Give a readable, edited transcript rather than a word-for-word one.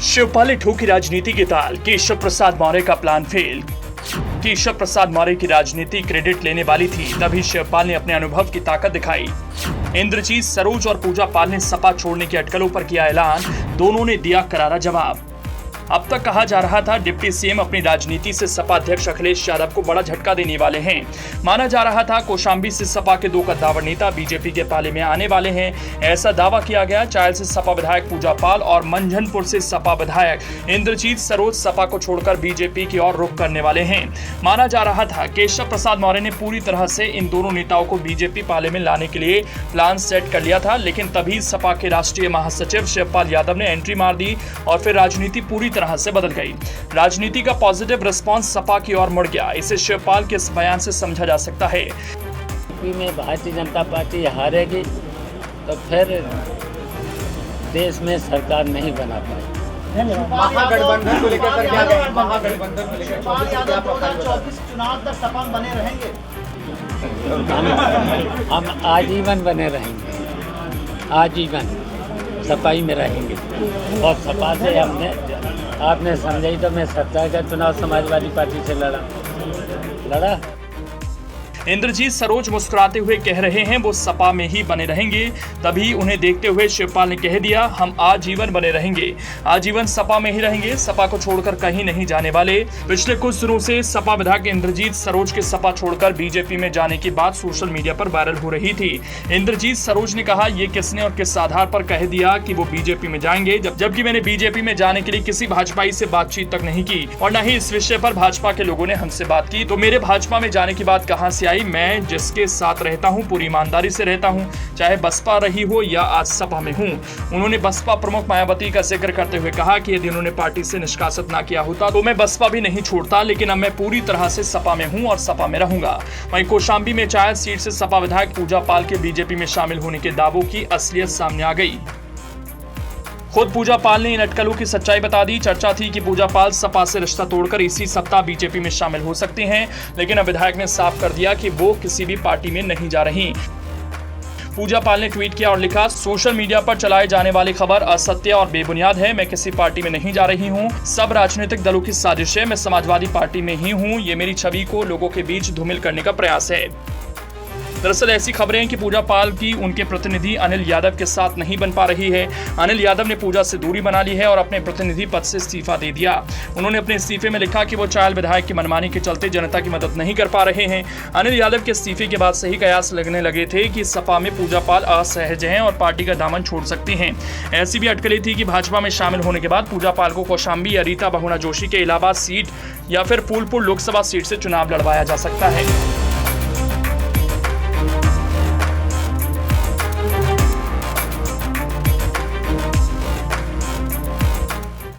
शिवपाल ने ठोकी राजनीति की ताल, केशव प्रसाद मौर्य का प्लान फेल। केशव प्रसाद मौर्य की राजनीति क्रेडिट लेने वाली थी, तभी शिवपाल ने अपने अनुभव की ताकत दिखाई। इंद्रजीत सरोज और पूजा पाल ने सपा छोड़ने की अटकलों पर किया ऐलान, दोनों ने दिया करारा जवाब। अब तक कहा जा रहा था डिप्टी सीएम अपनी राजनीति से सपा अध्यक्ष अखिलेश यादव को बड़ा झटका देने वाले हैं। माना जा रहा था कौशाम्बी से सपा के दो कद्दावर नेता बीजेपी के पाले में आने वाले हैं, ऐसा दावा किया गया। चायल से सपा विधायक पूजा पाल और मंझनपुर से सपा विधायक इंद्रजीत सरोज सपा को छोड़कर बीजेपी की ओर रुख करने वाले हैं। माना जा रहा था केशव प्रसाद मौर्य ने पूरी तरह से इन दोनों नेताओं को बीजेपी पाले में लाने के लिए प्लान सेट कर लिया था, लेकिन तभी सपा के राष्ट्रीय महासचिव शिवपाल यादव ने एंट्री मार दी और फिर राजनीति पूरी तरह से बदल गई। राजनीति का पॉजिटिव रिस्पांस सपा की ओर मुड़ गया। इसे शिवपाल के इस बयान से समझा जा सकता है। यूपी में भारतीय जनता पार्टी हारेगी तो फिर देश में सरकार नहीं बना पाएगी। महागठबंधन को लेकर महागठबंधन को लेकर 2024 चुनाव तक सपा बने रहेंगे। हम आजीवन बने रहेंगे, आजीवन सफाई में रहेंगे। और सपा से आपने समझाई तो मैं सत्ता का चुनाव समाजवादी पार्टी से लड़ा। इंद्रजीत सरोज मुस्कुराते हुए कह रहे हैं वो सपा में ही बने रहेंगे, तभी उन्हें देखते हुए शिवपाल ने कह दिया हम आजीवन बने रहेंगे, आजीवन सपा में ही रहेंगे, सपा को छोड़कर कहीं नहीं जाने वाले। पिछले कुछ दिनों से सपा विधायक इंद्रजीत सरोज के सपा छोड़कर बीजेपी में जाने की बात सोशल मीडिया पर वायरल हो रही थी। इंद्रजीत सरोज ने कहा ये किसने और किस आधार पर कह दिया कि वो बीजेपी में जाएंगे, जबकि मैंने बीजेपी में जाने के लिए किसी भाजपाई से बातचीत तक नहीं की और न ही इस विषय पर भाजपा के लोगों ने हमसे बात की। तो मेरे भाजपा में जाने की बात कहां से आई? मैं जिसके साथ रहता हूं पूरी ईमानदारी से रहता हूं, चाहे बसपा रही हो या आज सपा में हूं। उन्होंने बसपा प्रमुख मायावती का जिक्र करते हुए कहा कि यदि उन्होंने पार्टी से निष्कासित ना किया होता तो मैं बसपा भी नहीं छोड़ता, लेकिन अब मैं पूरी तरह से सपा में हूं और सपा में रहूंगा। वहीं कौशाम्बी में चायल सीट से सपा विधायक पूजा पाल के बीजेपी में शामिल होने के दावों की असलियत सामने आ गई। खुद पूजा पाल ने इन अटकलों की सच्चाई बता दी। चर्चा थी कि पूजा पाल सपा से रिश्ता तोड़कर इसी सप्ताह बीजेपी में शामिल हो सकते हैं, लेकिन अब विधायक ने साफ कर दिया कि वो किसी भी पार्टी में नहीं जा रही। पूजा पाल ने ट्वीट किया और लिखा, सोशल मीडिया पर चलाए जाने वाली खबर असत्य और बेबुनियाद है। मैं किसी पार्टी में नहीं जा रही हूं, सब राजनीतिक दलों की साजिश है। मैं समाजवादी पार्टी में ही हूं। ये मेरी छवि को लोगों के बीच धूमिल करने का प्रयास है। दरअसल ऐसी खबरें हैं कि पूजा पाल की उनके प्रतिनिधि अनिल यादव के साथ नहीं बन पा रही है। अनिल यादव ने पूजा से दूरी बना ली है और अपने प्रतिनिधि पद से इस्तीफा दे दिया। उन्होंने अपने इस्तीफे में लिखा कि वो चायल विधायक की मनमानी के चलते जनता की मदद नहीं कर पा रहे हैं। अनिल यादव के इस्तीफे के बाद सही कयास लगने लगे थे कि सपा में पूजा पाल असहज हैं और पार्टी का दामन छोड़ सकती हैं। ऐसी भी अटकलें थी कि भाजपा में शामिल होने के बाद पूजा पाल को कौशाम्बी या रीता बहुगुणा जोशी के इलाहाबाद सीट या फिर फूलपुर लोकसभा सीट से चुनाव लड़वाया जा सकता है।